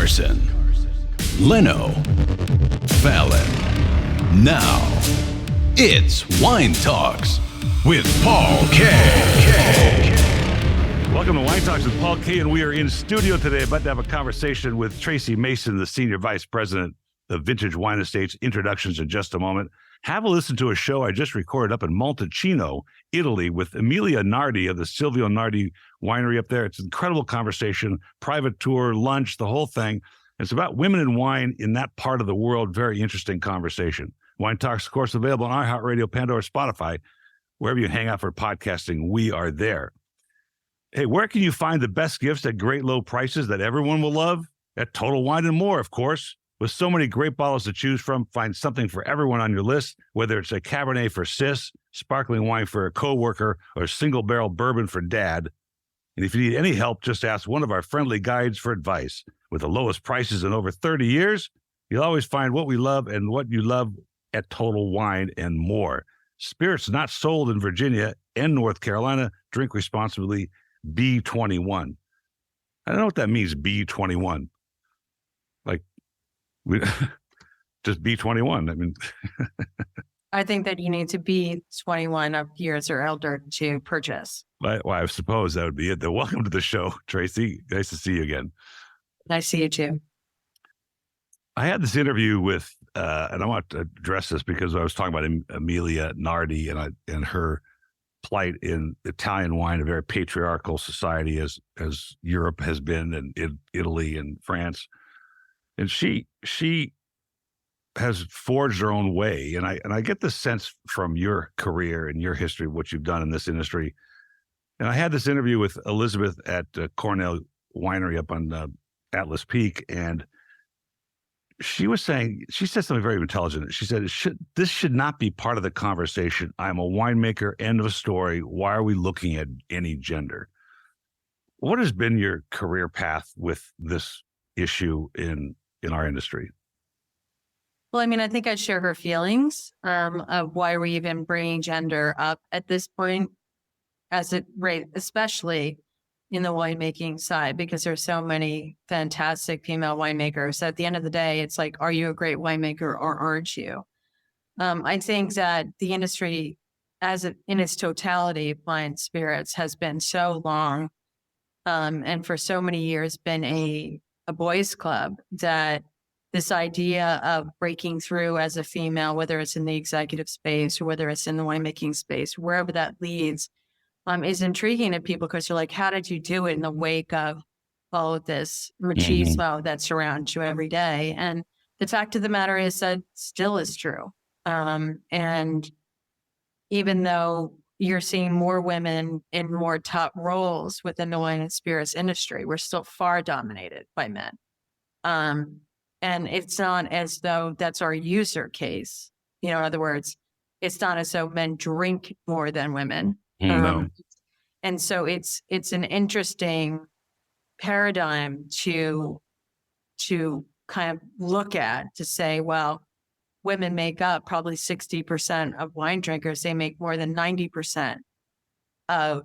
Carson, Leno, Fallon. Now, it's Wine Talks with Paul K. Welcome to Wine Talks with Paul K. And we are in studio today about to have a conversation with Tracy Mason, the Senior Vice President of Vintage Wine Estates. Introductions in just a moment. Have a listen to a show I just recorded up in Montalcino, Italy, with Emilia Nardi of the Silvio Nardi winery up there. It's an incredible conversation, private tour, lunch, the whole thing. It's about women in wine in that part of the world. Very interesting conversation. Wine Talks, of course, available on iHeartRadio, Pandora, Spotify. Wherever you hang out for podcasting, we are there. Hey, where can you find the best gifts at great low prices that everyone will love? At Total Wine & More, of course. With so many great bottles to choose from, find something for everyone on your list, whether it's a Cabernet for sis, sparkling wine for a coworker, or single barrel bourbon for dad. And if you need any help, just ask one of our friendly guides for advice. With the lowest prices in over 30 years, you'll always find what we love and what you love at Total Wine & More. Spirits not sold in Virginia and North Carolina. Drink responsibly. B21. I don't know what that means, B21. Like, we just B21. I mean, I think that you need to be 21 years or older to purchase. well, I suppose that would be it. Then welcome to the show, Tracy. Nice to see you again. Nice to see you too. I had this interview with, and I want to address this because I was talking about Emilia Nardi and her plight in Italian wine, a very patriarchal society as Europe has been, and in Italy and France. And she has forged her own way. And I get this sense from your career and your history of what you've done in this industry. And I had this interview with Elizabeth at Cornell Winery up on Atlas Peak. And she said something very intelligent. She said, this should not be part of the conversation. I'm a winemaker, end of story. Why are we looking at any gender? What has been your career path with this issue in our industry? Well, I mean, I think I share her feelings of why we're even bringing gender up at this point, especially in the winemaking side, because there's so many fantastic female winemakers. At the end of the day, it's like, are you a great winemaker or aren't you? I think that the industry, in its totality, wine spirits has been so long, and for so many years been a boys' club, that this idea of breaking through as a female, whether it's in the executive space or whether it's in the winemaking space, wherever that leads, is intriguing to people, because you're like, how did you do it in the wake of all of this machismo that surrounds you every day? And the fact of the matter is that still is true. And even though you're seeing more women in more top roles within the wine and spirits industry, we're still far dominated by men. And it's not as though that's our user case. In other words, it's not as though men drink more than women. No. And so it's an interesting paradigm to kind of look at, to say, well, women make up probably 60% of wine drinkers. They make more than 90% of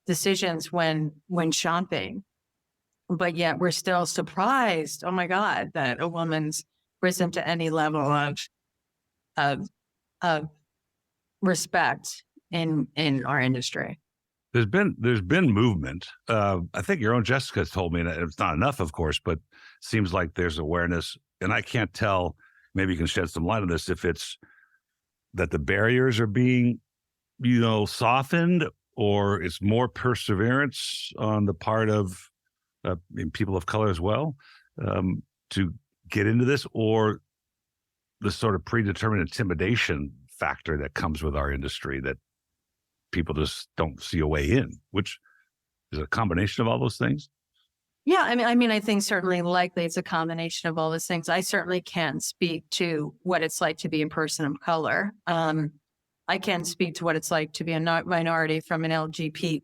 decisions when shopping. But yet we're still surprised, oh my God, that a woman's risen to any level of respect in our industry. There's been movement. I think your own Jessica told me, and it's not enough, of course, but seems like there's awareness. And I can't tell, maybe you can shed some light on this, if it's that the barriers are being, softened, or it's more perseverance on the part of people of color as well, to get into this, or the sort of predetermined intimidation factor that comes with our industry that people just don't see a way in, which is a combination of all those things. Yeah, I mean, I think certainly likely it's a combination of all those things. I certainly can't speak to what it's like to be a person of color. I can't speak to what it's like to be a minority from an LGBT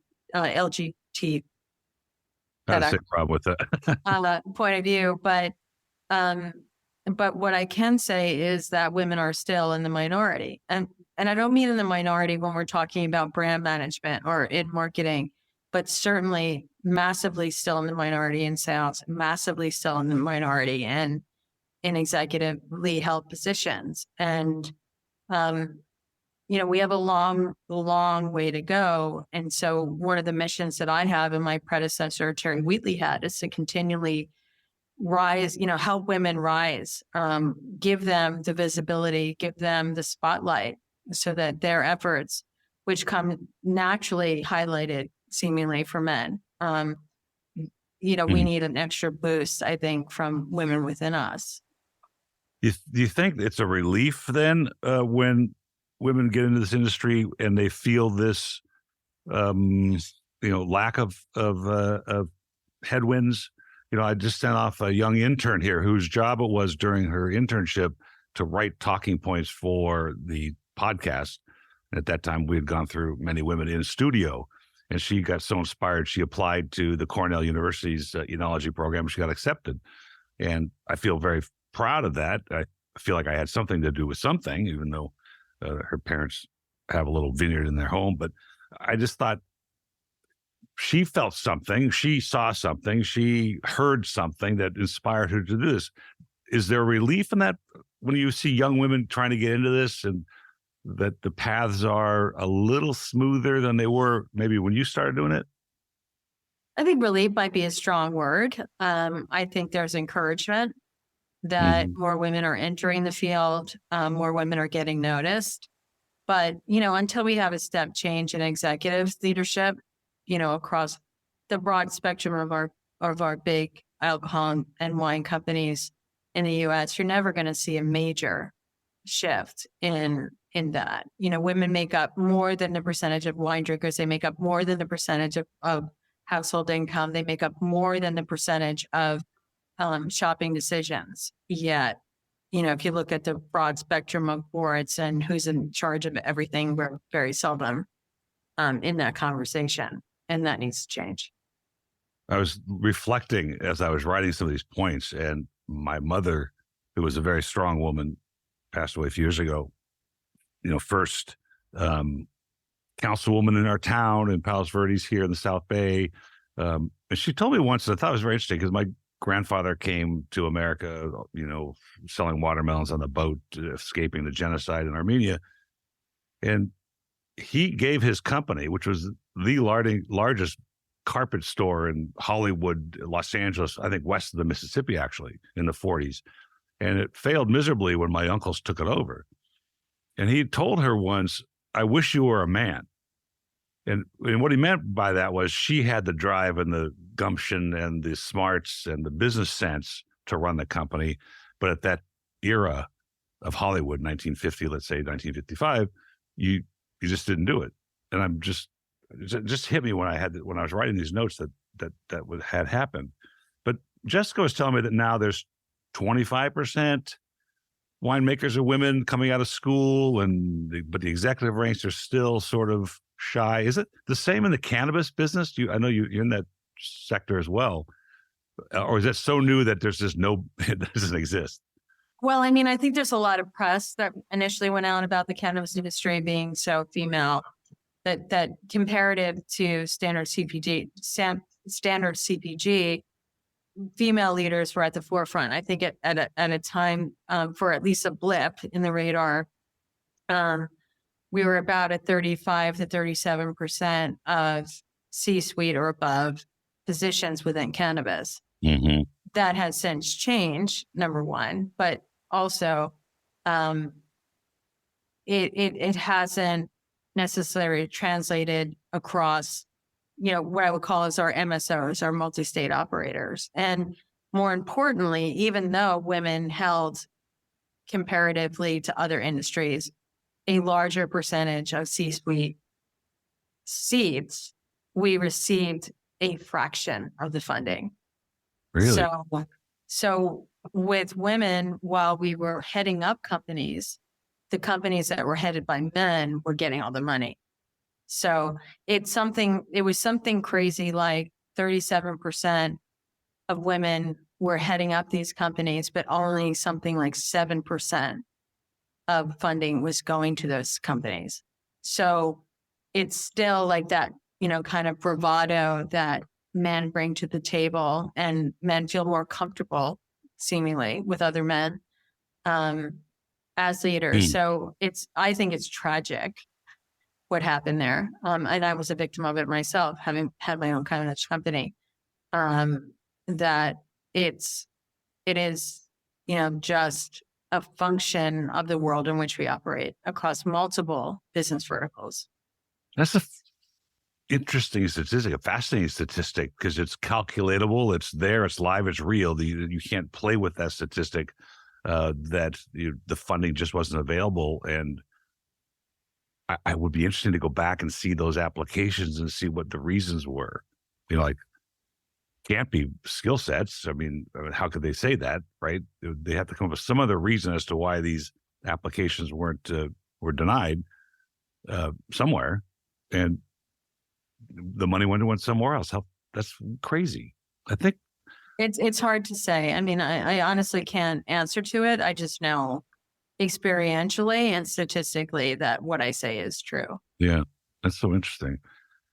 problem with that point of view, but what I can say is that women are still in the minority, and I don't mean in the minority when we're talking about brand management or in marketing, but certainly massively still in the minority in sales, massively still in the minority and in executively held positions. And, we have a long way to go. And so one of the missions that I have and my predecessor, Terry Wheatley, had is to continually rise, help women rise, give them the visibility, give them the spotlight so that their efforts, which come naturally highlighted seemingly for men, we need an extra boost, I think, from women within us. Do you think it's a relief then when women get into this industry and they feel this, lack of headwinds? I just sent off a young intern here whose job it was during her internship to write talking points for the podcast. At that time, we had gone through many women in studio, and she got so inspired, she applied to the Cornell University's enology program. She got accepted, and I feel very proud of that. I feel like I had something to do with something, even though her parents have a little vineyard in their home. But I just thought she felt something, she saw something, she heard something that inspired her to do this. Is there relief in that when you see young women trying to get into this, and that the paths are a little smoother than they were maybe when you started doing it? I think relief might be a strong word. I think there's encouragement that more women are entering the field, more women are getting noticed. But, until we have a step change in executive leadership, across the broad spectrum of our big alcohol and wine companies in the U.S., you're never going to see a major shift in that. Women make up more than the percentage of wine drinkers. They make up more than the percentage of household income. They make up more than the percentage of shopping decisions. Yet, if you look at the broad spectrum of boards and who's in charge of everything, we're very seldom in that conversation. And that needs to change. I was reflecting as I was writing some of these points, and my mother, who was a very strong woman, passed away a few years ago. First councilwoman in our town in Palos Verdes here in the South Bay. And she told me once, and I thought it was very interesting, because my grandfather came to America, selling watermelons on the boat, escaping the genocide in Armenia. And he gave his company, which was the largest carpet store in Hollywood, Los Angeles, I think west of the Mississippi, actually, in the 40s. And it failed miserably when my uncles took it over. And he told her once, "I wish you were a man." And what he meant by that was she had the drive and the gumption and the smarts and the business sense to run the company. But at that era of Hollywood, 1950, let's say 1955, you just didn't do it. And it just hit me when I was writing these notes that had happened. But Jessica was telling me that now there's 25% winemakers are women coming out of school, but the executive ranks are still sort of shy. Is it the same in the cannabis business? I know you're in that sector as well, or is that so new that there's just it doesn't exist? Well, I think there's a lot of press that initially went out about the cannabis industry being so female, that comparative to standard CPG, female leaders were at the forefront. I think at a time for at least a blip in the radar, we were about at 35 to 37% of C-suite or above positions within cannabis. Mm-hmm. That has since changed, number one, but also it hasn't necessarily translated across, what I would call as our MSOs, our multi-state operators. And more importantly, even though women held comparatively to other industries a larger percentage of C-suite seats, we received a fraction of the funding. Really? So with women, while we were heading up companies, the companies that were headed by men were getting all the money. So it was something crazy like 37% of women were heading up these companies, but only something like 7% of funding was going to those companies. So it's still like that kind of bravado that men bring to the table, and men feel more comfortable seemingly with other men as leaders. So I think it's tragic what happened there. And I was a victim of it myself, having had my own kind of company, that it is, just a function of the world in which we operate across multiple business verticals. That's interesting statistic, a fascinating statistic, because it's calculatable, it's there, it's live, it's real. You can't play with that statistic, that the funding just wasn't available. And I would be interested to go back and see those applications and see what the reasons were. Like, can't be skill sets. I mean, how could they say that, right? They have to come up with some other reason as to why these applications were denied somewhere, and the money went somewhere else. That's crazy. I think it's hard to say. I mean, I honestly can't answer to it. I just know experientially and statistically that what I say is true. Yeah, that's so interesting.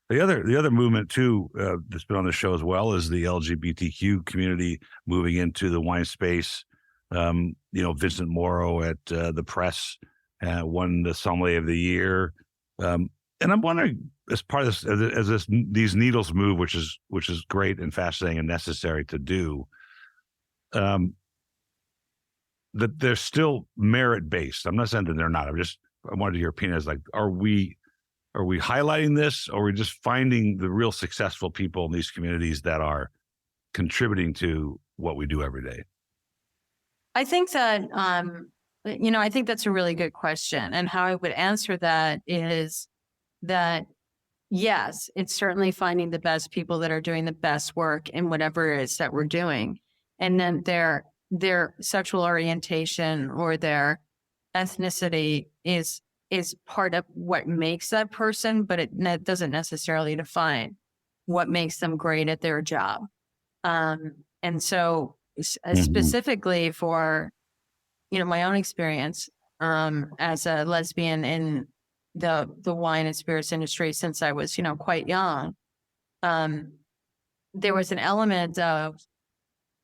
The other movement too, that's been on the show as well, is the LGBTQ community moving into the wine space. Vincent Morrow at the Press won the Sommelier of the Year, and I'm wondering, as part of this, these needles move, which is great and fascinating and necessary to do, that they're still merit based. I'm not saying that they're not. I wanted your opinion as, like, are we highlighting this, or are we just finding the real successful people in these communities that are contributing to what we do every day? I think that, I think that's a really good question. And how I would answer that is that, yes, it's certainly finding the best people that are doing the best work in whatever it is that we're doing. And then their sexual orientation or their ethnicity is part of what makes that person, but it doesn't necessarily define what makes them great at their job. And so specifically for, my own experience as a lesbian in the wine and spirits industry since I was, quite young, there was an element of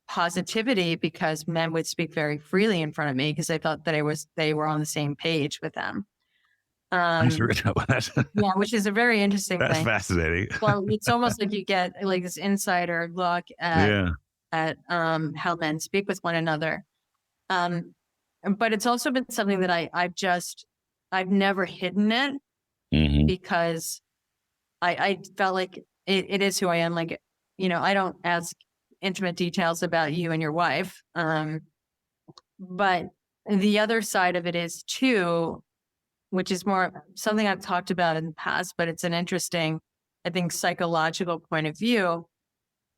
positivity because men would speak very freely in front of me because I thought that they were on the same page with them. Yeah, which is a very interesting thing. That's fascinating. Well, it's almost like you get like this insider look at how men speak with one another. But it's also been something that I've never hidden it because I felt like it is who I am. Like, I don't ask intimate details about you and your wife. But the other side of it is too, which is more something I've talked about in the past, but it's an interesting, I think, psychological point of view.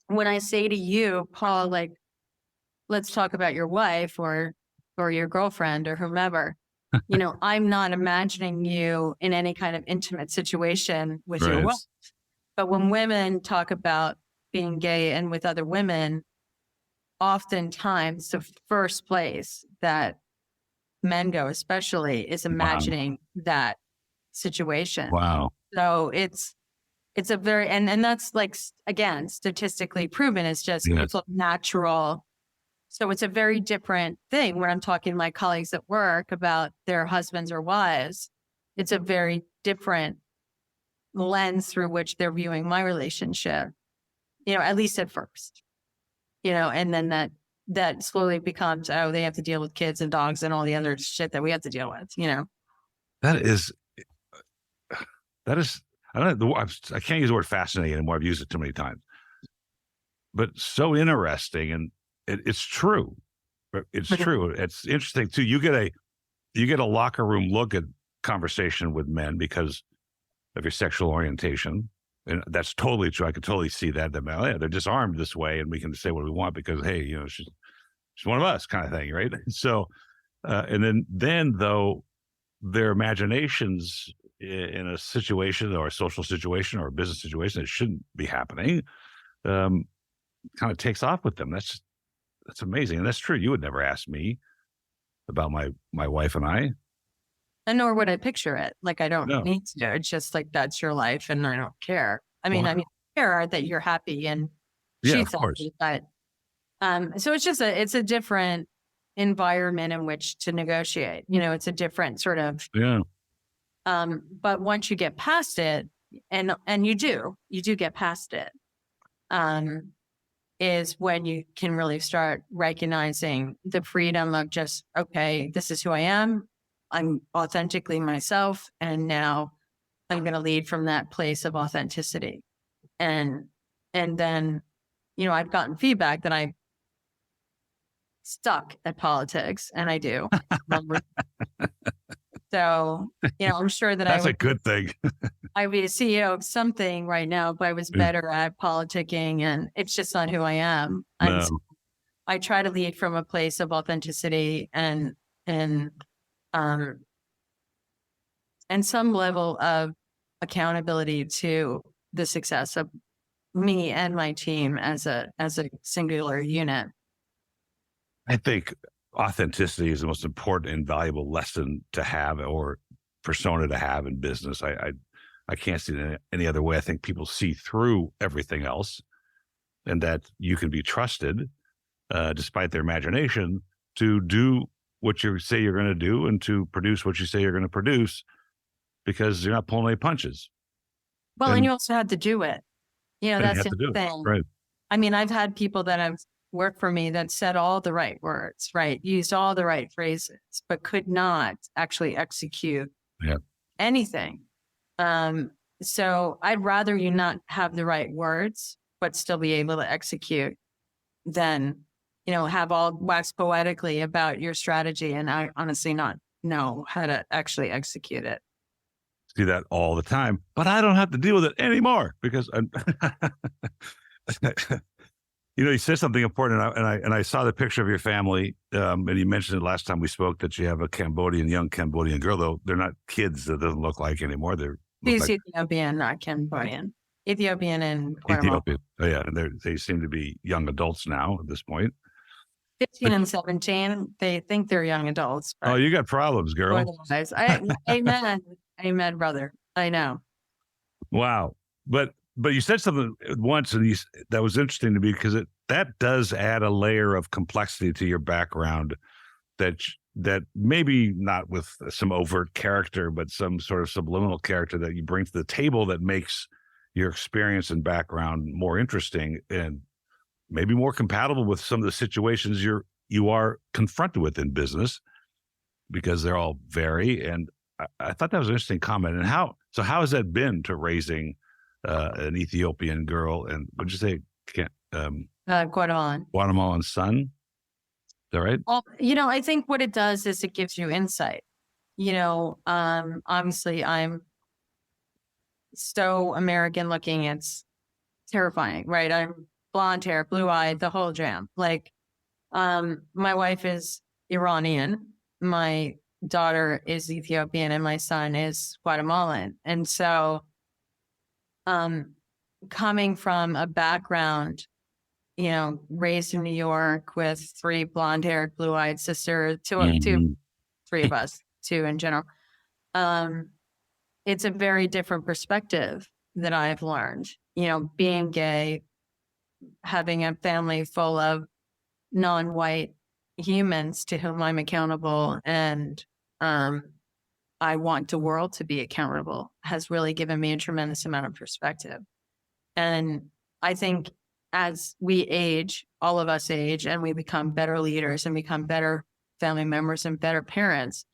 When I say to you, Paul, like, let's talk about your wife or your girlfriend or whomever, I'm not imagining you in any kind of intimate situation with your wife. But when women talk about being gay and with other women, oftentimes the first place that men go, especially, is imagining that situation. Wow. So it's a very, and that's, like, again, statistically proven. It's just, it's a natural. So it's a very different thing when I'm talking to my colleagues at work about their husbands or wives. It's a very different lens through which they're viewing my relationship, at least at first, and then that slowly becomes, oh, they have to deal with kids and dogs and all the other shit that we have to deal with, That is, I don't know, I can't use the word fascinating anymore. I've used it too many times, but so interesting. And it's true. It's true. It's interesting too. You get a locker room look at conversation with men because of your sexual orientation. And that's totally true. I could totally see that. They're disarmed this way and we can say what we want because, hey, she's one of us, kind of thing, right? So, and then though, their imaginations in a situation or a social situation or a business situation that shouldn't be happening, kind of takes off with them. That's amazing. And that's true. You would never ask me about my wife and I. And nor would I picture it. Like, I don't need to. It's just like, that's your life and I don't care. I mean, care that you're happy and Yeah, she's of course. happy, but so it's a different environment in which to negotiate. It's a different sort of. Yeah. But once you get past it, and you do get past it, is when you can really start recognizing the freedom of just, okay, this is who I am. I'm authentically myself. And now I'm going to lead from that place of authenticity. And then, I've gotten feedback that I'm stuck at politics, and I do. So, I'm sure that That's a good thing. I would be a CEO of something right now if I was better at politicking, and it's just not who I am. No. I try to lead from a place of authenticity and some level of accountability to the success of me and my team as a singular unit. I think authenticity is the most important and valuable lesson to have, or persona to have in business. I can't see it any other way. I think people see through everything else, and that you can be trusted, despite their imagination, to do what you say you're going to do and to produce what you say you're going to produce, because you're not pulling any punches. Well, and you also have to do it. That's the thing. Right. I mean, I've had people that have worked for me that said all the right words, right? Used all the right phrases, but could not actually execute anything. So I'd rather you not have the right words, but still be able to execute than, have all wax poetically about your strategy and I honestly not know how to actually execute it. See that all the time, but I don't have to deal with it anymore because I'm you said something important, and I saw the picture of your family, and you mentioned it last time we spoke that you have a young Cambodian girl, though they're not kids. That doesn't look like anymore. He's Ethiopian, not Cambodian. Ethiopian and Guatemalan. Ethiopian. Oh, yeah, and they seem to be young adults now at this point. 15 and 17, they think they're young adults. Oh, you got problems, girl. Amen, brother. I know. Wow. But you said something once, and that was interesting to me, because that does add a layer of complexity to your background that maybe not with some overt character, but some sort of subliminal character that you bring to the table that makes your experience and background more interesting and maybe more compatible with some of the situations you are confronted with in business, because they're all vary. And I thought that was an interesting comment. And how has that been to raising an Ethiopian girl and what'd you say? Guatemalan son? Is that right? Well, I think what it does is it gives you insight. Obviously I'm so American looking, it's terrifying, right? I'm blonde hair, blue eyed, the whole jam. Like, my wife is Iranian, my daughter is Ethiopian, and my son is Guatemalan. And so, coming from a background, raised in New York with 3 blonde haired, blue eyed sisters, three of us, 2 in general. It's a very different perspective that I've learned, being gay, having a family full of non-white humans to whom I'm accountable, and I want the world to be accountable, has really given me a tremendous amount of perspective. And I think as we age, all of us age, and we become better leaders and become better family members and better parents,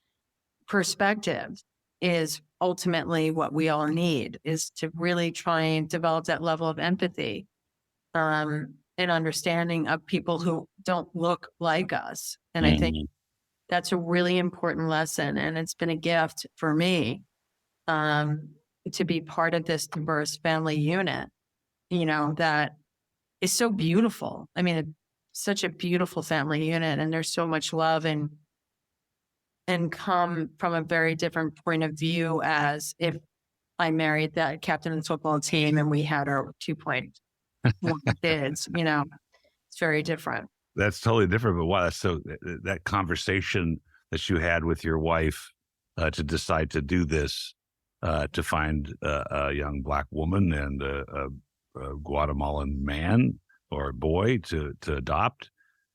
perspective is ultimately what we all need, is to really try and develop that level of empathy and understanding of people who don't look like us. And I think that's a really important lesson. And it's been a gift for me to be part of this diverse family unit, that is so beautiful. I mean, it's such a beautiful family unit, and there's so much love and come from a very different point of view as if I married that captain of the football team and we had our 2.1 kids, it's very different. That's totally different. But wow, so that conversation that you had with your wife to decide to do this, to find a young Black woman and a Guatemalan man or boy to adopt.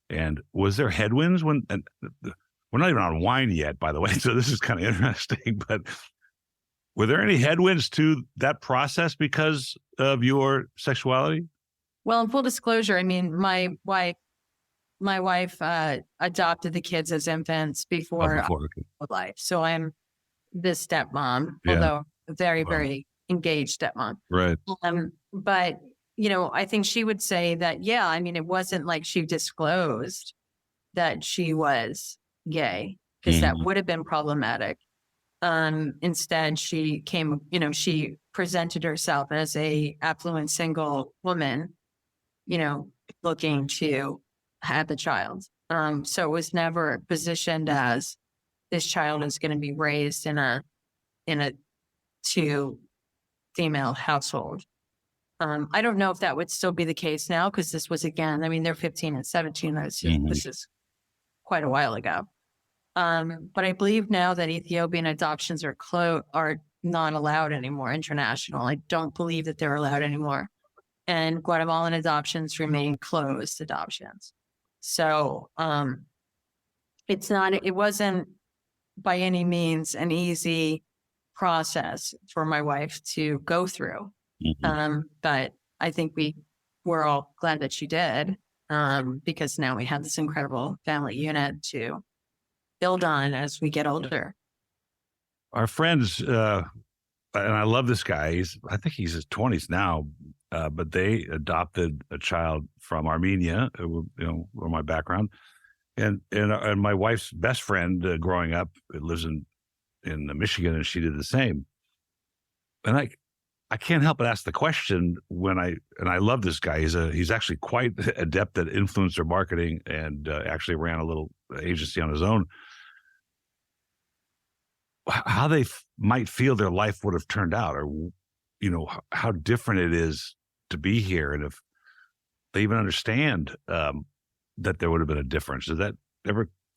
And was there headwinds when? And we're not even on wine yet, by the way, so this is kind of interesting. But were there any headwinds to that process because of your sexuality? Well, in full disclosure, I mean, my wife adopted the kids as infants before Okay. life. So I'm the stepmom, Yeah. although very, Wow. very engaged stepmom. Right. But, you know, I think she would say that, yeah, I mean, it wasn't like she disclosed that she was gay, because that would have been problematic. Instead, she came, you know, she presented herself as a affluent single woman, you know, looking to have the child. So it was never positioned as this child is going to be raised in a two female household. I don't know if that would still be the case now, because this was, again, I mean, they're 15 and 17. This is quite a while ago. But I believe now that Ethiopian adoptions are not allowed anymore, international. I don't believe that they're allowed anymore. And Guatemalan adoptions remain closed adoptions. So it wasn't by any means an easy process for my wife to go through. But I think we're all glad that she did, because now we have this incredible family unit to build on as we get older. Our friends, and I love this guy. I think he's in his 20s now, but they adopted a child from Armenia, you know, where my background, and my wife's best friend growing up lives in Michigan, and she did the same. And I can't help but ask the question and I love this guy. He's actually quite adept at influencer marketing, and actually ran a little agency on his own. How they might feel their life would have turned out, or, you know, how different it is to be here, and if they even understand that there would have been a difference. Did that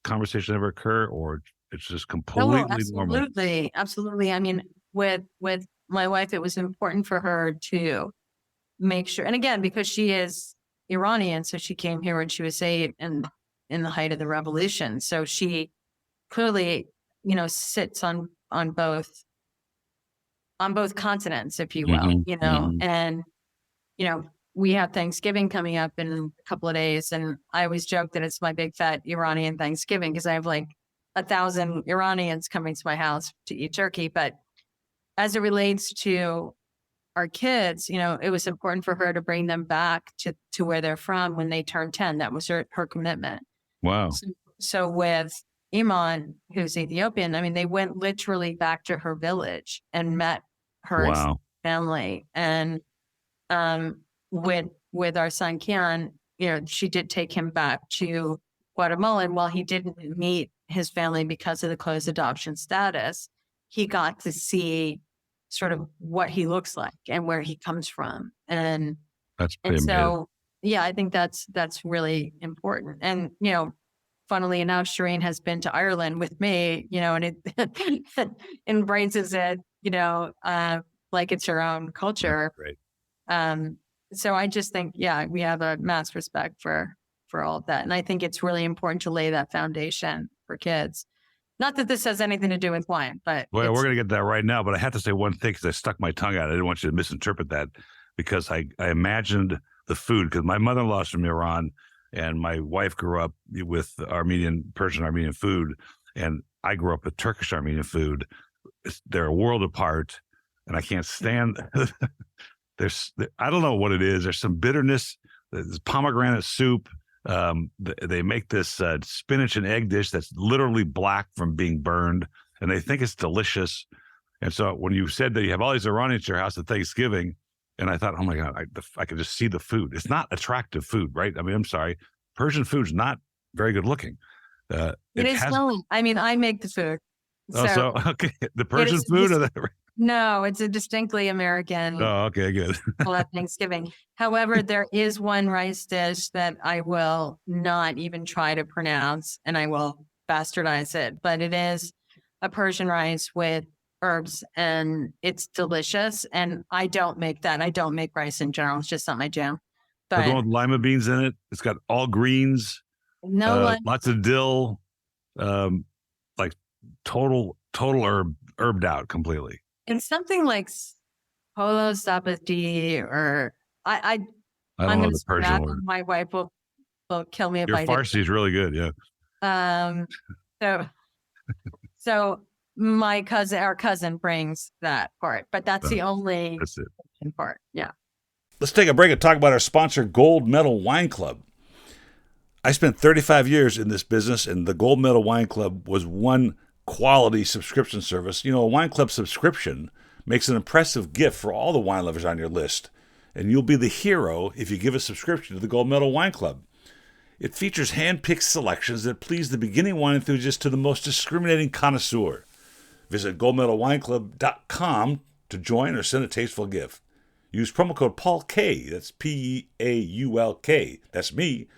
conversation ever occur, or it's just completely normal? Absolutely. I mean, with my wife, it was important for her to make sure, and again, because she is Iranian, so she came here when she was 8 and in the height of the revolution. So she clearly, you know, sits on both continents, if you will, you know, and, you know, we have Thanksgiving coming up in a couple of days. And I always joke that it's my big fat Iranian Thanksgiving, because I have like 1,000 Iranians coming to my house to eat turkey. But as it relates to our kids, you know, it was important for her to bring them back to where they're from when they turned 10. That was her commitment. Wow. So with Iman, who's Ethiopian, I mean, they went literally back to her village and met her family. And with our son Kian, you know, she did take him back to Guatemalan. While he didn't meet his family because of the closed adoption status, he got to see sort of what he looks like and where he comes from. And that's pretty amazing. So, yeah, I think that's really important. And, you know, funnily enough, Shireen has been to Ireland with me, you know, and it embraces it, you know, like it's her own culture. Great. So I just think, yeah, we have a mass respect for all of that. And I think it's really important to lay that foundation for kids. Not that this has anything to do with wine, but well, we're going to get that right now. But I have to say one thing, because I stuck my tongue out. I didn't want you to misinterpret that, because I imagined the food, because my mother-in-law's from Iran, and my wife grew up with Persian Armenian food, and I grew up with Turkish Armenian food. They're a world apart, and I can't stand. I don't know what it is. There's some bitterness. There's pomegranate soup. They make this spinach and egg dish that's literally black from being burned, and they think it's delicious. And so when you said that you have all these Iranians at your house at Thanksgiving, and I thought, oh my God, I could just see the food. It's not attractive food, right? I mean, I'm sorry. Persian food's not very good looking. It is filling. I mean, I make the food. So okay. The Persian food? No, it's a distinctly American. Oh, okay, good. Thanksgiving. However, there is one rice dish that I will not even try to pronounce, and I will bastardize it. But it is a Persian rice with herbs, and it's delicious. And I don't make that. I don't make rice in general. It's just not my jam. The But one with lima beans in it. It's got all greens, no one, lots of dill, like total herbed out completely. it's something like polo sapati, or I don't I'm know going the to Persian scrap. word. My wife will kill me if Your I do. Farsi is really good. Yeah. So our cousin brings that part, but that's the only That's it. part. Yeah. Let's take a break and talk about our sponsor, Gold Medal Wine Club. I spent 35 years in this business, and the Gold Medal Wine Club was one quality subscription service. You know, a wine club subscription makes an impressive gift for all the wine lovers on your list, and you'll be the hero if you give a subscription to the Gold Medal Wine Club. It features hand-picked selections that please the beginning wine enthusiast to the most discriminating connoisseur. Visit goldmedalwineclub.com to join or send a tasteful gift. Use promo code PAULK, that's P-A-U-L-K, that's me,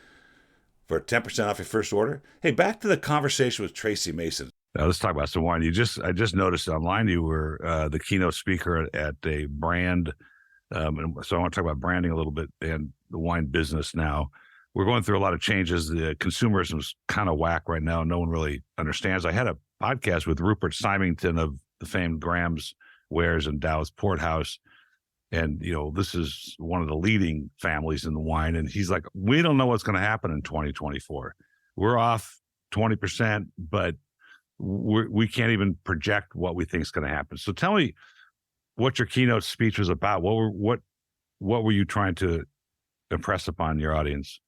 for 10% off your first order. Hey, back to the conversation with Tracy Mason. Now, let's talk about some wine. I just noticed online you were the keynote speaker at a brand. And so I want to talk about branding a little bit and the wine business now. We're going through a lot of changes. The consumerism is kind of whack right now. No one really understands. I had a podcast with Rupert Symington of the famed Graham's Wares and Dow's Porthouse. And, you know, this is one of the leading families in the wine. And he's like, we don't know what's going to happen in 2024. We're off 20%, but we can't even project what we think is going to happen. So tell me what your keynote speech was about. What were you trying to impress upon your audience?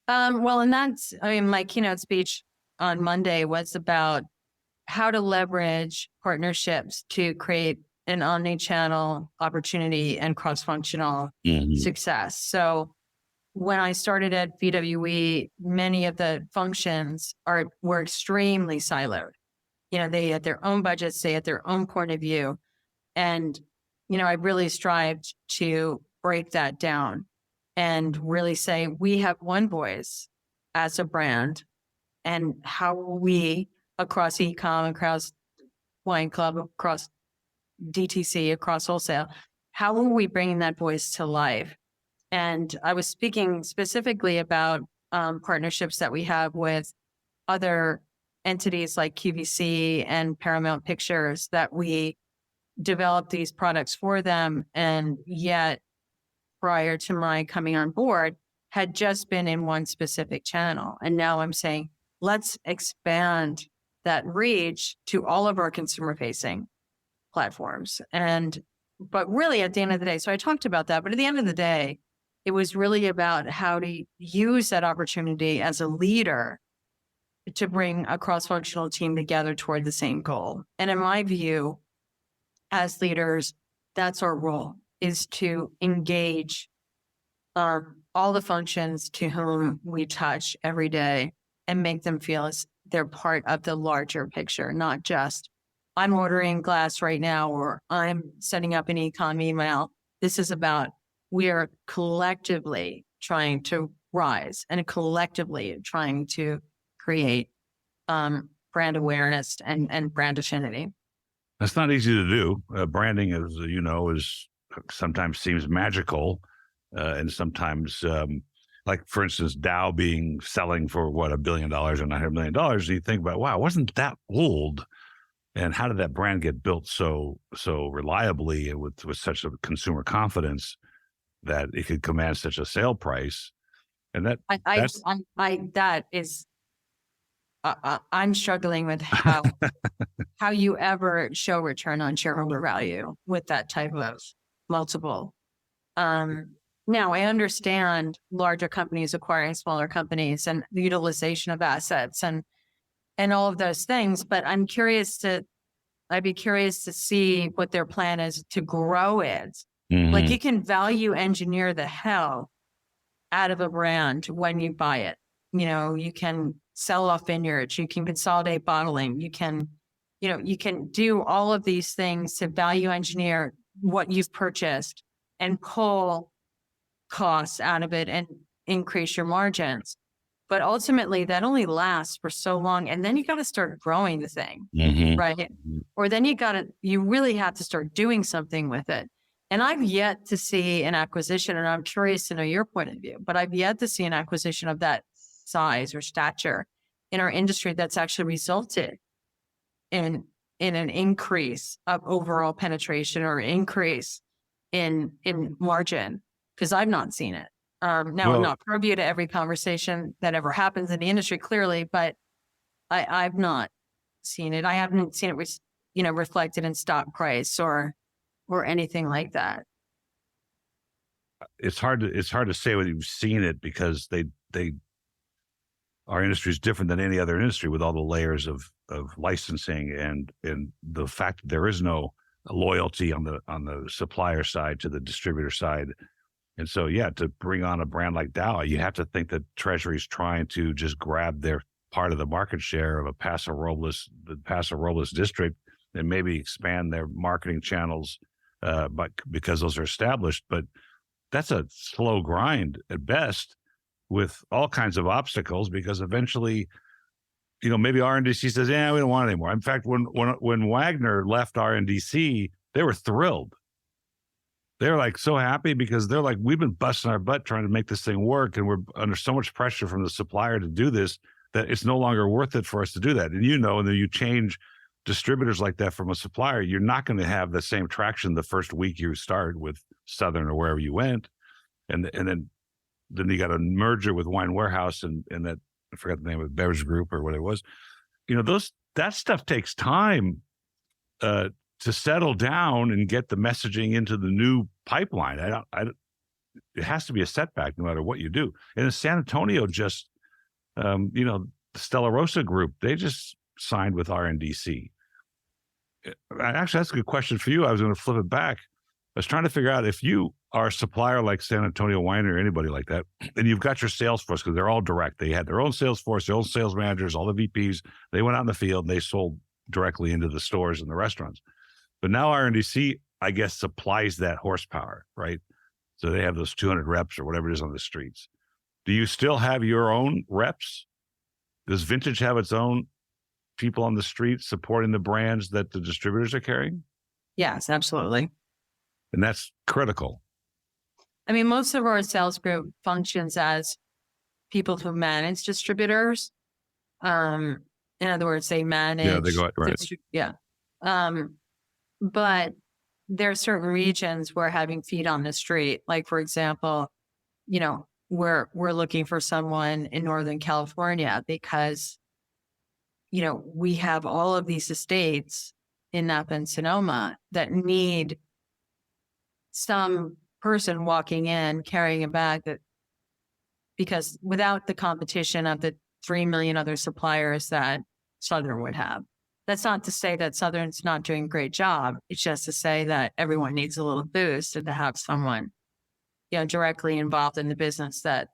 Well, and my keynote speech on Monday was about how to leverage partnerships to create an omni-channel opportunity and cross-functional success. So when I started at VWE, many of the functions were extremely siloed. You know, they had their own budgets, they had their own point of view. And, you know, I really strived to break that down and really say, we have one voice as a brand, and how we across e-com, across wine club, across DTC, across wholesale, how are we bringing that voice to life? And I was speaking specifically about partnerships that we have with other entities like QVC and Paramount Pictures, that we develop these products for them. And yet, prior to my coming on board, had just been in one specific channel. And now I'm saying, let's expand that reach to all of our consumer-facing platforms. But really at the end of the day, so I talked about that, but at the end of the day, it was really about how to use that opportunity as a leader to bring a cross-functional team together toward the same goal. And in my view, as leaders, that's our role, is to engage all the functions to whom we touch every day and make them feel as they're part of the larger picture, not just, I'm ordering glass right now, or I'm setting up an e-com email. This is about, we are collectively trying to rise and collectively trying to create brand awareness and brand affinity. That's not easy to do. Branding, as you know, is sometimes seems magical, and sometimes, like for instance, Dow selling for $1 billion or $900 million. You think about, wow, wasn't that old? And how did that brand get built so reliably and with such a consumer confidence that it could command such a sale price? And I'm struggling with how you ever show return on shareholder value with that type of multiple. Now, I understand larger companies acquiring smaller companies and the utilization of assets and all of those things, but I'd be curious to see what their plan is to grow it. Mm-hmm. Like, you can value engineer the hell out of a brand when you buy it. You know, you can sell off vineyards, you can consolidate bottling, you can do all of these things to value engineer what you've purchased and pull costs out of it and increase your margins. But ultimately, that only lasts for so long. And then you got to start growing the thing, right? Or then you really have to start doing something with it. And I've yet to see an acquisition, and I'm curious to know your point of view, but I've yet to see an acquisition of that size or stature in our industry that's actually resulted in an increase of overall penetration or increase in margin, because I've not seen it. I'm not privy to every conversation that ever happens in the industry, clearly, but I've not seen it. I haven't seen it, reflected in stock price or anything like that. It's hard to say whether you've seen it, because our industry is different than any other industry, with all the layers of licensing and the fact that there is no loyalty on the supplier side to the distributor side. And so, to bring on a brand like Dow, you have to think that Treasury's trying to just grab their part of the market share of the Paso Robles district, and maybe expand their marketing channels, but because those are established. But that's a slow grind at best, with all kinds of obstacles, because eventually, maybe RNDC says, we don't want it anymore. In fact, when Wagner left RNDC, they were thrilled. They're like so happy, because they're like, we've been busting our butt trying to make this thing work, and we're under so much pressure from the supplier to do this that it's no longer worth it for us to do that. And and then you change distributors like that from a supplier, you're not going to have the same traction the first week you start with Southern or wherever you went, and then you got a merger with Wine Warehouse and that, I forgot the name of it, Beverage Group or what it was. That stuff takes time to settle down and get the messaging into the new pipeline. It has to be a setback no matter what you do. And in San Antonio, just the Stella Rosa Group, they just signed with RNDC. Actually, that's a good question for you. I was going to flip it back. I was trying to figure out, if you are a supplier like San Antonio Wine or anybody like that, and you've got your sales force, because they're all direct. They had their own sales force, their own sales managers, all the VPs. They went out in the field and they sold directly into the stores and the restaurants. But now RNDC, I guess, supplies that horsepower, right? So they have those 200 reps or whatever it is on the streets. Do you still have your own reps? Does Vintage have its own people on the street supporting the brands that the distributors are carrying? Yes, absolutely. And that's critical. I mean, most of our sales group functions as people who manage distributors. In other words, they manage. Yeah, they go right. But there are certain regions where having feet on the street, like, for example, we're looking for someone in Northern California because, we have all of these estates in Napa and Sonoma that need some person walking in carrying a bag, because without the competition of the 3 million other suppliers that Southern would have. That's not to say that Southern's not doing a great job. It's just to say that everyone needs a little boost, and to have someone, directly involved in the business that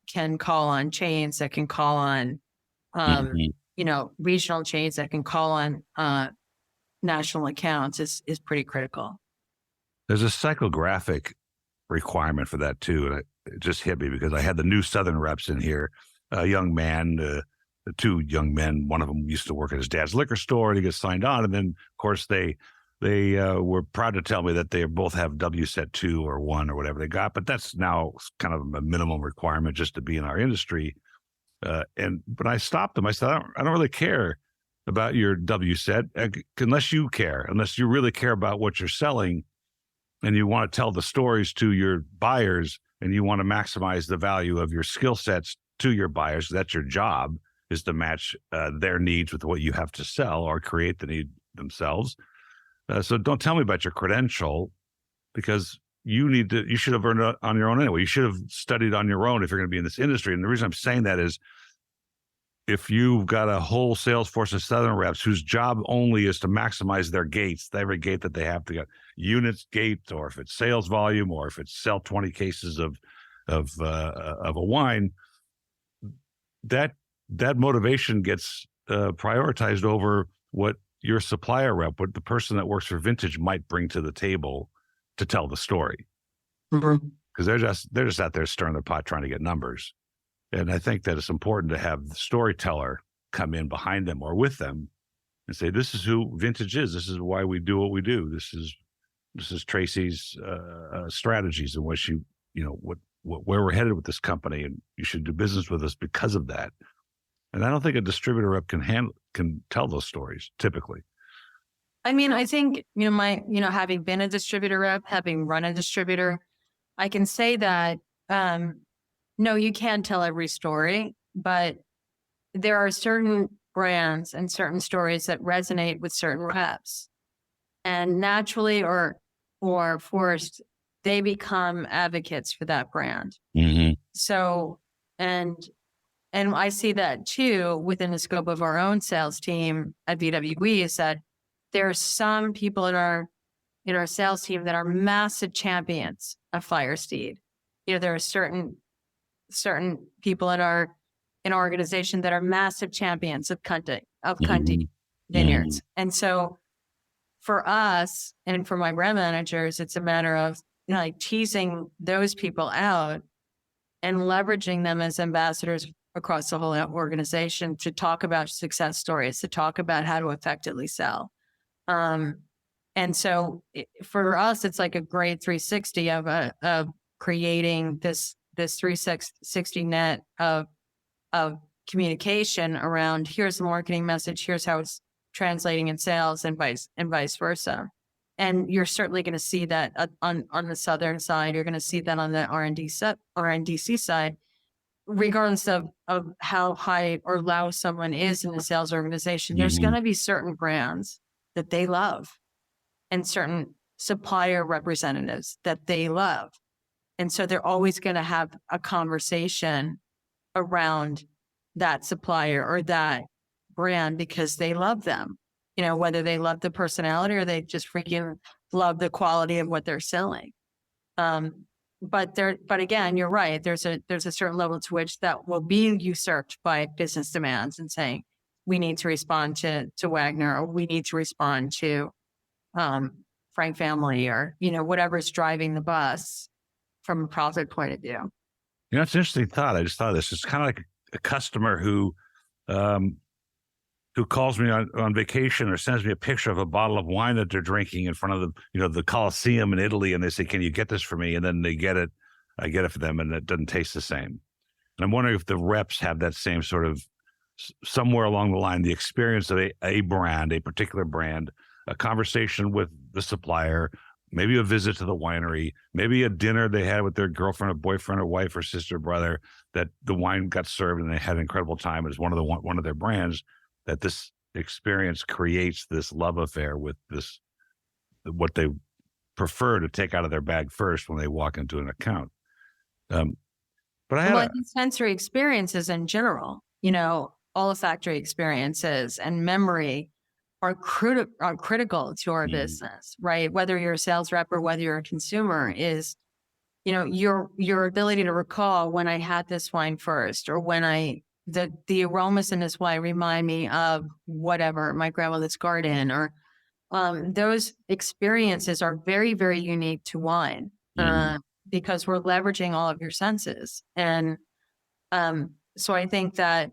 can call on chains, that can call on, regional chains, that can call on national accounts is pretty critical. There's a psychographic requirement for that too. And it just hit me because I had the new Southern reps in here, a young man, the two young men. One of them used to work at his dad's liquor store, and he gets signed on. And then, of course, they were proud to tell me that they both have WSET 2 or 1 or whatever they got. But that's now kind of a minimum requirement just to be in our industry. But I stopped them. I said, I don't really care about your WSET unless you care, unless you really care about what you're selling and you want to tell the stories to your buyers and you want to maximize the value of your skill sets to your buyers. That's your job, is to match their needs with what you have to sell or create the need themselves. So don't tell me about your credential, because you should have earned it on your own anyway. You should have studied on your own if you're going to be in this industry. And the reason I'm saying that is, if you've got a whole sales force of Southern reps whose job only is to maximize their gates, every gate that they have to get, units gate, or if it's sales volume, or if it's sell 20 cases of a wine, that motivation gets prioritized over what your supplier rep, what the person that works for Vintage might bring to the table to tell the story. Because they're just out there stirring the pot trying to get numbers. And I think that it's important to have the storyteller come in behind them or with them and say, this is who Vintage is. This is why we do what we do. This is Tracy's strategies and what she, where we're headed with this company, and you should do business with us because of that. And I don't think a distributor rep can tell those stories typically. I mean, I think, having been a distributor rep, having run a distributor, I can say that, no, you can't tell every story, but there are certain brands and certain stories that resonate with certain reps, and naturally or forced, they become advocates for that brand. Mm-hmm. So, and I see that too within the scope of our own sales team at VWE, is that there are some people in our sales team that are massive champions of Firesteed. There are certain people in our organization that are massive champions of Cunty vineyards. Mm-hmm. And so for us and for my brand managers, it's a matter of teasing those people out and leveraging them as ambassadors across the whole organization to talk about success stories, to talk about how to effectively sell. And so for us, it's like a great 360 of creating this 360 net of communication around, here's the marketing message, here's how it's translating in sales, and vice versa. And you're certainly going to see that on the southern side. You're going to see that on the RNDC side, regardless of how high or low someone is in the sales organization. There's going to be certain brands that they love and certain supplier representatives that they love. And so they're always going to have a conversation around that supplier or that brand because they love them, whether they love the personality or they just freaking love the quality of what they're selling. But again, you're right. There's a certain level to which that will be usurped by business demands and saying, we need to respond to Wagner, or we need to respond to Frank Family, or, whatever's driving the bus from a profit point of view. It's an interesting thought. I just thought of this. It's kind of like a customer who calls me on vacation or sends me a picture of a bottle of wine that they're drinking in front of the Colosseum in Italy, and they say, "Can you get this for me?" And then they get it. I get it for them, and it doesn't taste the same. And I'm wondering if the reps have that same sort of, somewhere along the line, the experience of a brand, a particular brand, a conversation with the supplier, maybe a visit to the winery, maybe a dinner they had with their girlfriend or boyfriend or wife or sister or brother, that the wine got served and they had an incredible time. It was one of their brands, that this experience creates this love affair with this, what they prefer to take out of their bag first when they walk into an account. But I think sensory experiences in general, olfactory experiences and memory are critical to our business, right? Whether you're a sales rep or whether you're a consumer, is, your ability to recall when I had this wine first, or when the aromas in this wine remind me of whatever, my grandmother's garden, or those experiences are very, very unique to wine because we're leveraging all of your senses. And so I think that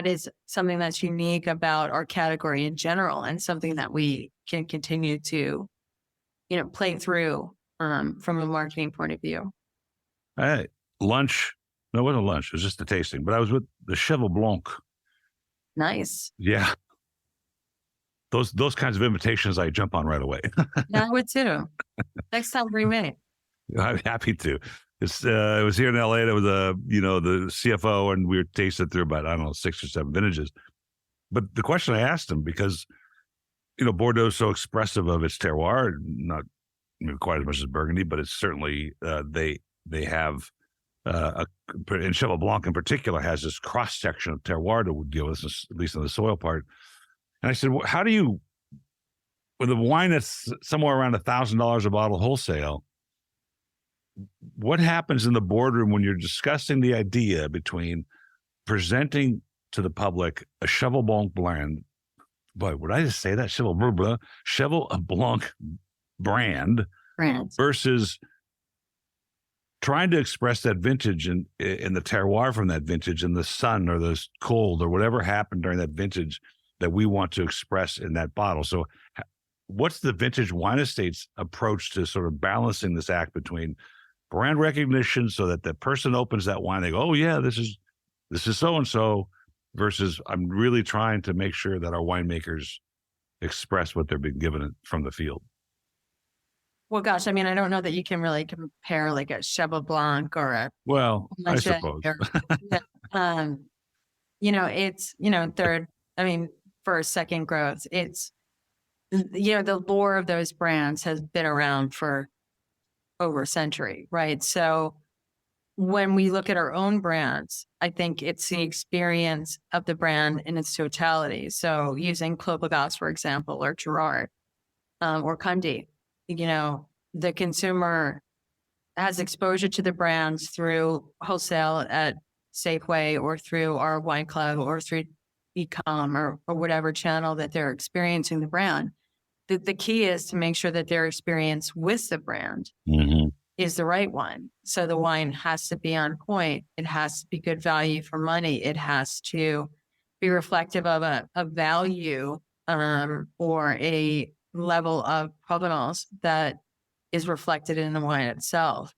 is something that's unique about our category in general, and something that we can continue to, play through from a marketing point of view. Lunch. No, it wasn't lunch. It was just a tasting. But I was with the Cheval Blanc. Nice. Yeah. Those kinds of invitations I jump on right away. Yeah, I would too. Next time, bring me. I'm happy to. It was here in LA. There was the CFO, and we were tasted through about, 6 or 7 vintages. But the question I asked him, because, Bordeaux is so expressive of its terroir, not quite as much as Burgundy, but it's certainly, they have, and Cheval Blanc in particular has this cross section of terroir to deal with, at least in the soil part. And I said, well, how do you, with a wine that's somewhere around $1,000 a bottle wholesale, what happens in the boardroom when you're discussing the idea between presenting to the public a Cheval Blanc blend? Boy, would I just say that? Cheval Blanc brand versus trying to express that vintage in the terroir from that vintage and the sun or the cold or whatever happened during that vintage that we want to express in that bottle. So what's the Vintage Wine Estates approach to sort of balancing this act between brand recognition so that the person opens that wine, they go, oh yeah, this is so-and-so, versus I'm really trying to make sure that our winemakers express what they're being given from the field? Well, gosh, I mean, I don't know that you can really compare like a Cheval Blanc or a Well, I Monche suppose. It's, third, I mean, first, second growth. It's, the lore of those brands has been around for over a century, right? So when we look at our own brands, I think it's the experience of the brand in its totality. So using Clos Pegase, for example, or Gerard, or Cundy, the consumer has exposure to the brands through wholesale at Safeway or through our wine club or through e-com or whatever channel that they're experiencing the brand. The key is to make sure that their experience with the brand is the right one. So the wine has to be on point. It has to be good value for money. It has to be reflective of a value or a level of provenance that is reflected in the wine itself.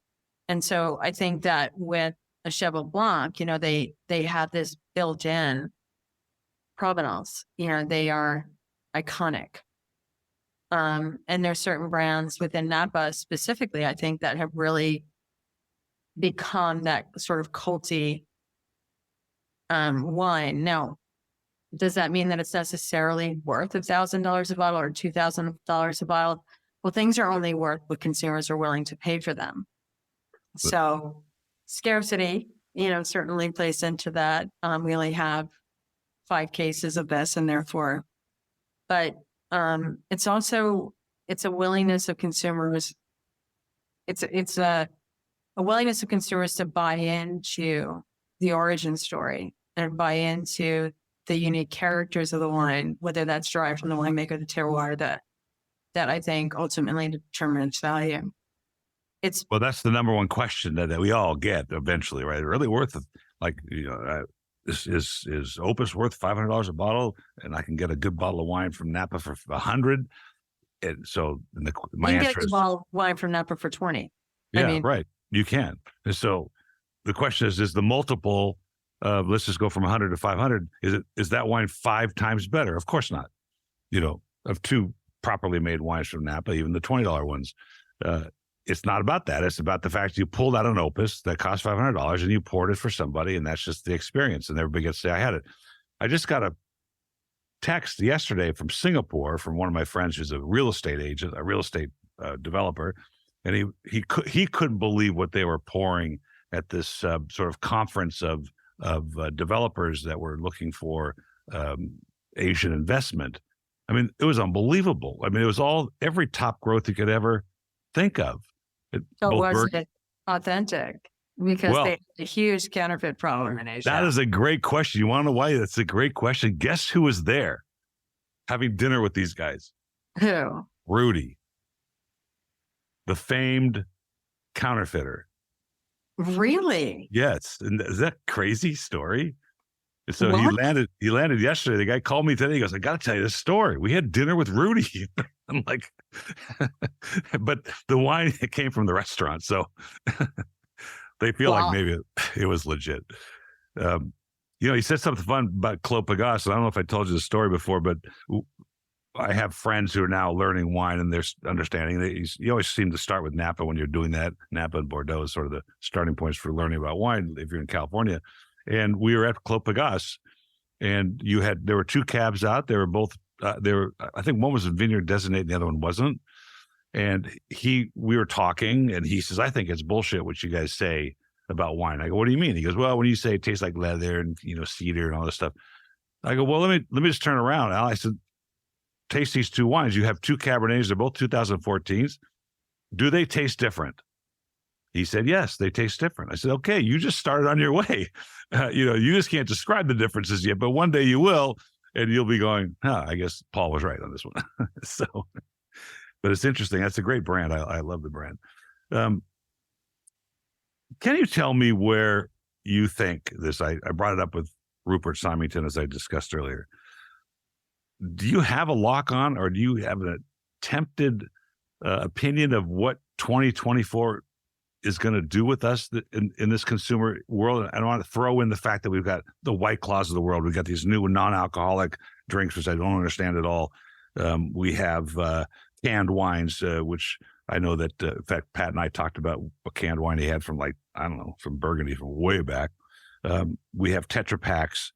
And so I think that with a Cheval Blanc, they have this built-in provenance. They are iconic. And there's certain brands within Napa specifically, I think, that have really become that sort of culty wine. Now, does that mean that it's necessarily worth $1,000 a bottle or $2,000 a bottle? Well, things are only worth what consumers are willing to pay for them. So scarcity, certainly plays into that. We only have 5 cases of this and therefore, but it's a willingness of consumers. It's a willingness of consumers to buy into the origin story and buy into the unique characters of the wine, whether that's derived from the winemaker, the terroir, that I think ultimately determines its value. Well, that's the number one question that we all get eventually, right? Really worth it? Like, is Opus worth $500 a bottle, and I can get a good bottle of wine from Napa for $100? And so my you can answer get a is bottle of wine from Napa for $20. Yeah, right. You can. And so the question is the multiple of, let's just go from 100 to 500, is that wine 5 times better? Of course not. Of 2 properly made wines from Napa, even the $20 ones. It's not about that. It's about the fact you pulled out an Opus that cost $500 and you poured it for somebody, and that's just the experience. And everybody gets to say, I had it. I just got a text yesterday from Singapore from one of my friends who's a real estate agent, a real estate developer, and he couldn't believe what they were pouring at this sort of conference of developers that were looking for Asian investment. I mean, it was unbelievable. I mean, it was every top growth you could ever think of. Was it authentic? Because they had a huge counterfeit problem in Asia. That is a great question. You want to know why? That's a great question. Guess who was there having dinner with these guys? Who? Rudy, the famed counterfeiter. Really? Yes. And is that a crazy story? And so What? he landed yesterday. The guy called me today. He goes, I got to tell you this story. We had dinner with Rudy. I'm like, but the wine came from the restaurant. So they feel like maybe it was legit. He said something fun about Clos Pegase. I don't know if I told you the story before, but I have friends who are now learning wine and they're understanding. You always seem to start with Napa when you're doing that. Napa and Bordeaux is sort of the starting points for learning about wine if you're in California. And we were at Clos Pegase, and there were 2 cabs out. They were both, I think one was a vineyard designate and the other one wasn't. And we were talking, and he says, I think it's bullshit what you guys say about wine. I go, what do you mean? He goes, well, when you say it tastes like leather and, cedar and all this stuff. I go, well, let me just turn around, Al. I said, taste these 2 wines. You have 2 Cabernets. They're both 2014s. Do they taste different? He said, yes, they taste different. I said, okay, you just started on your way. You just can't describe the differences yet, but one day you will, and you'll be going, I guess Paul was right on this one. So, but it's interesting. That's a great brand. I love the brand. Can you tell me where you think this? I brought it up with Rupert Symington, as I discussed earlier. Do you have a lock on, or do you have an attempted opinion of what 2024 is going to do with us in this consumer world? I don't want to throw in the fact that we've got the White Claws of the world. We've got these new non-alcoholic drinks, which I don't understand at all. We have canned wines, which I know that, in fact, Pat and I talked about a canned wine he had from from Burgundy from way back. We have Tetra Paks.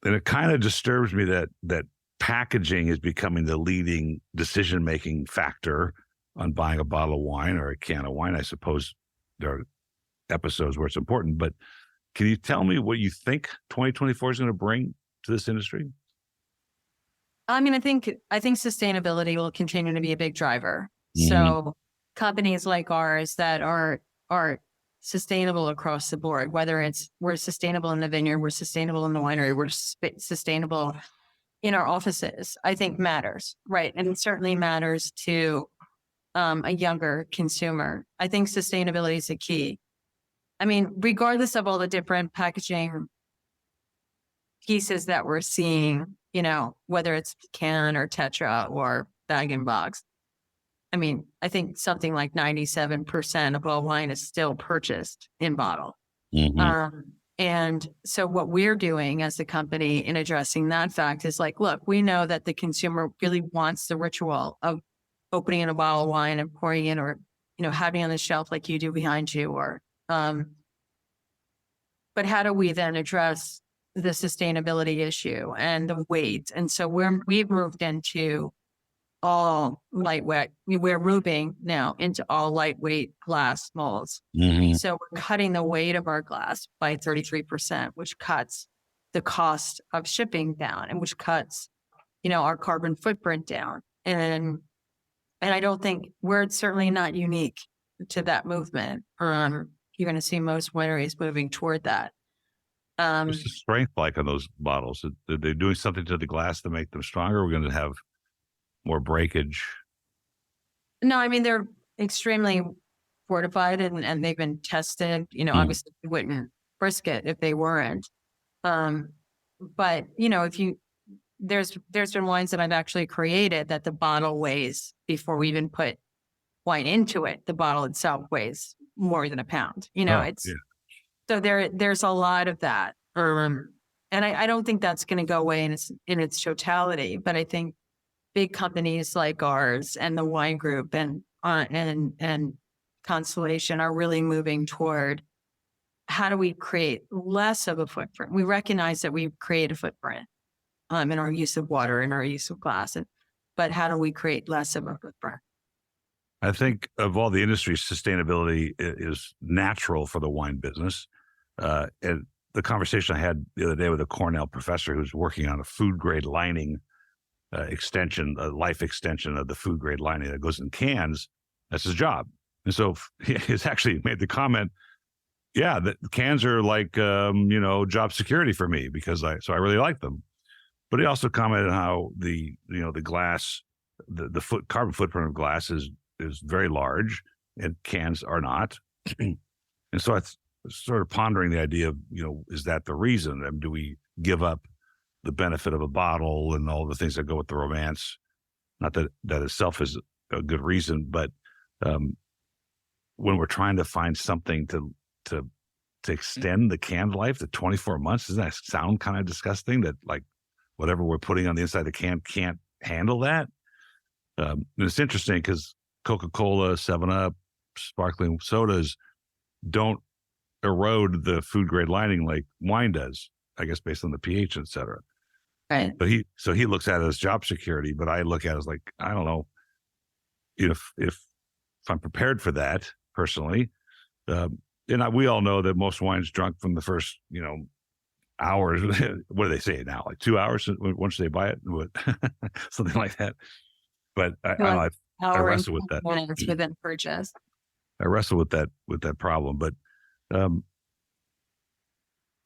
And it kind of disturbs me that packaging is becoming the leading decision-making factor on buying a bottle of wine or a can of wine. I suppose there are episodes where it's important, but can you tell me what you think 2024 is going to bring to this industry? I mean, I think sustainability will continue to be a big driver. Mm-hmm. So companies like ours that are sustainable across the board, whether we're sustainable in the vineyard, we're sustainable in the winery, we're sustainable in our offices, I think matters, right? And it certainly matters to a younger consumer. I think sustainability is a key. I mean, regardless of all the different packaging pieces that we're seeing, whether it's can or Tetra or bag and box, I mean, I think something like 97% of all wine is still purchased in bottle. Mm-hmm. And so what we're doing as a company in addressing that fact is like, look, we know that the consumer really wants the ritual of opening a bottle of wine and pouring in, or, having on the shelf like you do behind you, or, but how do we then address the sustainability issue and the weight? And so we've moved into all lightweight. We're moving now into all lightweight glass molds. Mm-hmm. So we're cutting the weight of our glass by 33%, which cuts the cost of shipping down, and which cuts, our carbon footprint down. And I don't think we're certainly not unique to that movement. You're going to see most wineries moving toward that. What's the strength like on those bottles? Are they doing something to the glass to make them stronger? We're going to have more breakage? No, I mean, they're extremely fortified and they've been tested. Obviously we wouldn't risk it if they weren't. But there's been wines that I've actually created that the bottle weighs, before we even put wine into it, the bottle itself weighs more than a pound. So there's a lot of that. And I don't think that's going to go away in its totality, but I think big companies like ours and the wine group and Constellation are really moving toward, how do we create less of a footprint? We recognize that we create a footprint in our use of water and our use of glass, but how do we create less of a footprint? I think of all the industries, sustainability is natural for the wine business. And the conversation I had the other day with a Cornell professor who's working on a food grade lining extension, a life extension of the food grade lining that goes in cans. That's his job. And so he's actually made the comment, yeah, that cans are like, job security for me, because I really like them. But he also commented on how the glass, the carbon footprint of glass is very large and cans are not. And so I was sort of pondering the idea of, is that the reason? I mean, do we give up the benefit of a bottle and all the things that go with the romance? Not that itself is a good reason, but when we're trying to find something to extend the canned life to 24 months, doesn't that sound kind of disgusting, that like whatever we're putting on the inside of the can can't handle that? And it's interesting because Coca-Cola, 7-Up, sparkling sodas don't erode the food grade lining like wine does, I guess, based on the pH, et cetera. Right. But he looks at it as job security, but I look at it as like, I don't know if I'm prepared for that personally. We all know that most wine's drunk from the first, hours. What do they say now? Like 2 hours once they buy it, something like that. But I wrestle with that. Minutes within purchase. I wrestle with that problem, but and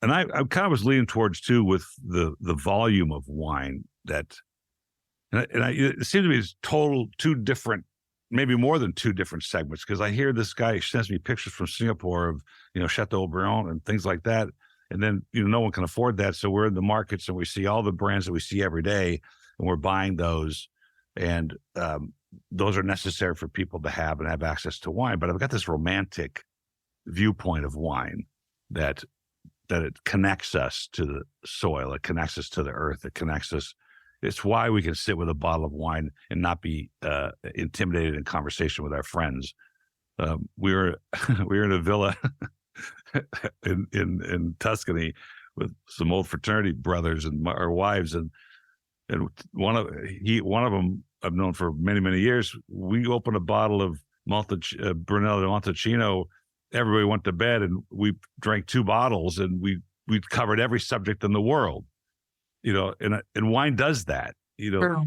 I kind of was leaning towards too with the volume of wine it seems to me it's two different maybe more than 2 different segments, because I hear this guy sends me pictures from Singapore of, Chateau Briand and things like that. And then, no one can afford that. So we're in the markets and we see all the brands that we see every day and we're buying those. And those are necessary for people to have and have access to wine. But I've got this romantic viewpoint of wine that it connects us to the soil. It connects us to the earth. It connects us. It's why we can sit with a bottle of wine and not be intimidated in conversation with our friends. We were in a villa in Tuscany with some old fraternity brothers and our wives, and one of them I've known for many, many years. We opened a bottle of Brunello de Montalcino. Everybody went to bed and we drank 2 bottles, and we covered every subject in the world. And wine does that, True.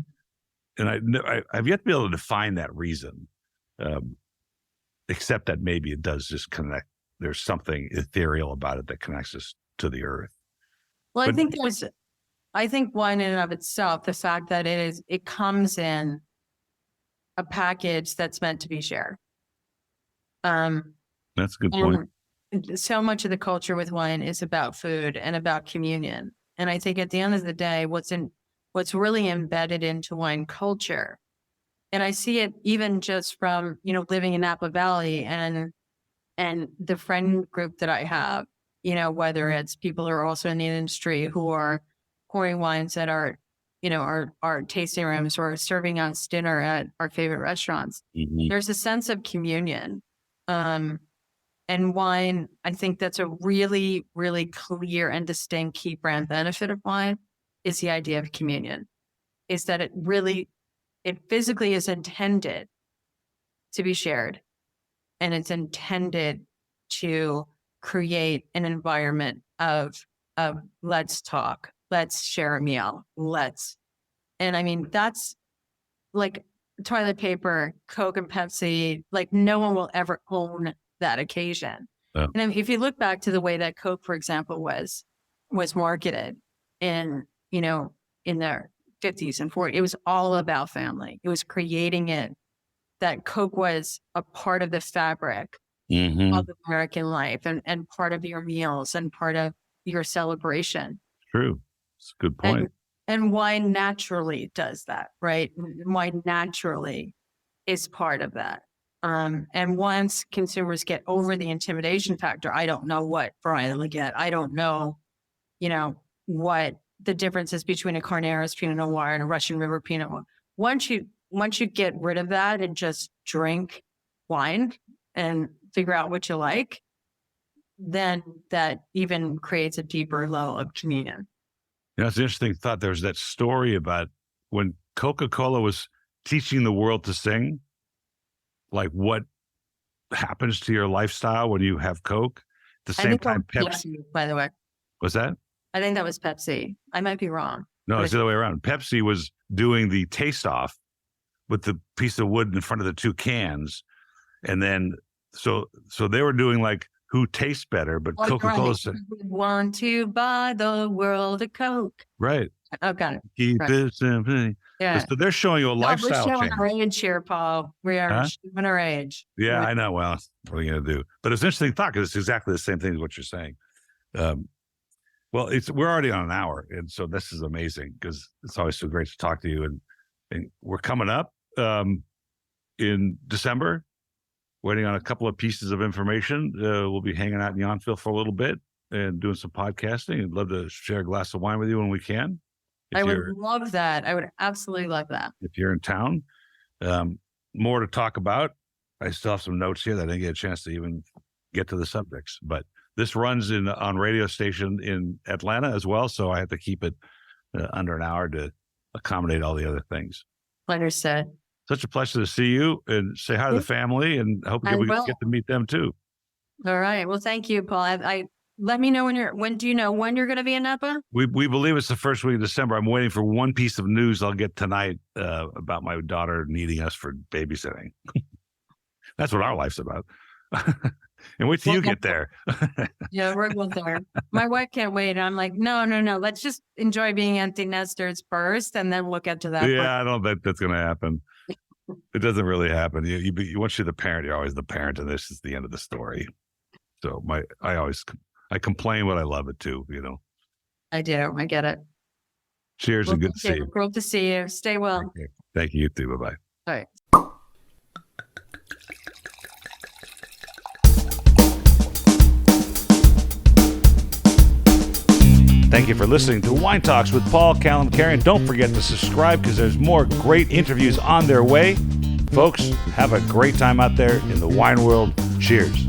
and I've yet to be able to define that reason, except that maybe it does just connect. There's something ethereal about it that connects us to the earth. Well, I think wine in and of itself, the fact that it comes in a package that's meant to be shared. That's a good point. So much of the culture with wine is about food and about communion. And I think at the end of the day, what's really embedded into wine culture, and I see it even just from, living in Napa Valley and the friend group that I have, whether it's people who are also in the industry who are pouring wines at our tasting rooms or serving us dinner at our favorite restaurants. Mm-hmm. There's a sense of communion. And wine, I think that's a really, really clear and distinct key brand benefit of wine is the idea of communion, is that it physically is intended to be shared, and it's intended to create an environment of let's talk, let's share a meal, and I mean, that's like toilet paper, Coke and Pepsi, like no one will ever own that occasion. Yeah. And if you look back to the way that Coke, for example, was marketed in the 50s and 40s, it was all about family. It was creating it that Coke was a part of the fabric of American life and part of your meals and part of your celebration. True. It's a good point. And wine naturally does that, right? Wine naturally is part of that. And once consumers get over the intimidation factor, I don't know what varietal to get. I don't know, what the difference is between a Carneros Pinot Noir and a Russian River Pinot Noir. Once you get rid of that and just drink wine and figure out what you like, then that even creates a deeper level of communion. It's an interesting thought. There's that story about when Coca-Cola was teaching the world to sing, like what happens to your lifestyle when you have Coke. At the same time, Pepsi, by the way. What's that? I think that was Pepsi. I might be wrong. No, it's the other way around. Pepsi was doing the taste off with the piece of wood in front of the 2 cans. And then, so they were doing like who tastes better, but Coca-Cola said, "We want to buy the world a Coke." Right. Oh, got it. Keep it simple. Yeah. So they're showing you a lifestyle we're showing change. our age here, Paul. We are showing our age. Yeah, I know. Well, what are you going to do? But it's an interesting thought because it's exactly the same thing as what you're saying. Well, we're already on an hour, and so this is amazing because it's always so great to talk to you. And we're coming up in December, waiting on a couple of pieces of information. We'll be hanging out in Yountville for a little bit and doing some podcasting. I'd love to share a glass of wine with you when we can. I would love that. I would absolutely love that. If you're in town, more to talk about. I still have some notes here that I didn't get a chance to even get to the subjects, but this runs on radio station in Atlanta as well. So I have to keep it under an hour to accommodate all the other things. Understood. Such a pleasure to see you and say hi to the family, and I hope we get to meet them too. All right. Well, thank you, Paul. Let me know when do you know when you're going to be in Napa? We believe it's the first week of December. I'm waiting for one piece of news I'll get tonight about my daughter needing us for babysitting. That's what our life's about. And wait till you get there. Yeah, we're going there. My wife can't wait. I'm like, no. Let's just enjoy being empty nesters first, and then we'll get to that. Yeah, I don't think that's going to happen. It doesn't really happen. Once you're the parent, you're always the parent, and this is the end of the story. So I complain, but I love it too. I do. I get it. Cheers and good to see you. Good to see you. Stay well. Thank you. You too. Bye-bye. All right. Thank you for listening to Wine Talks with Paul, Callum, Karen. Don't forget to subscribe because there's more great interviews on their way. Folks, have a great time out there in the wine world. Cheers.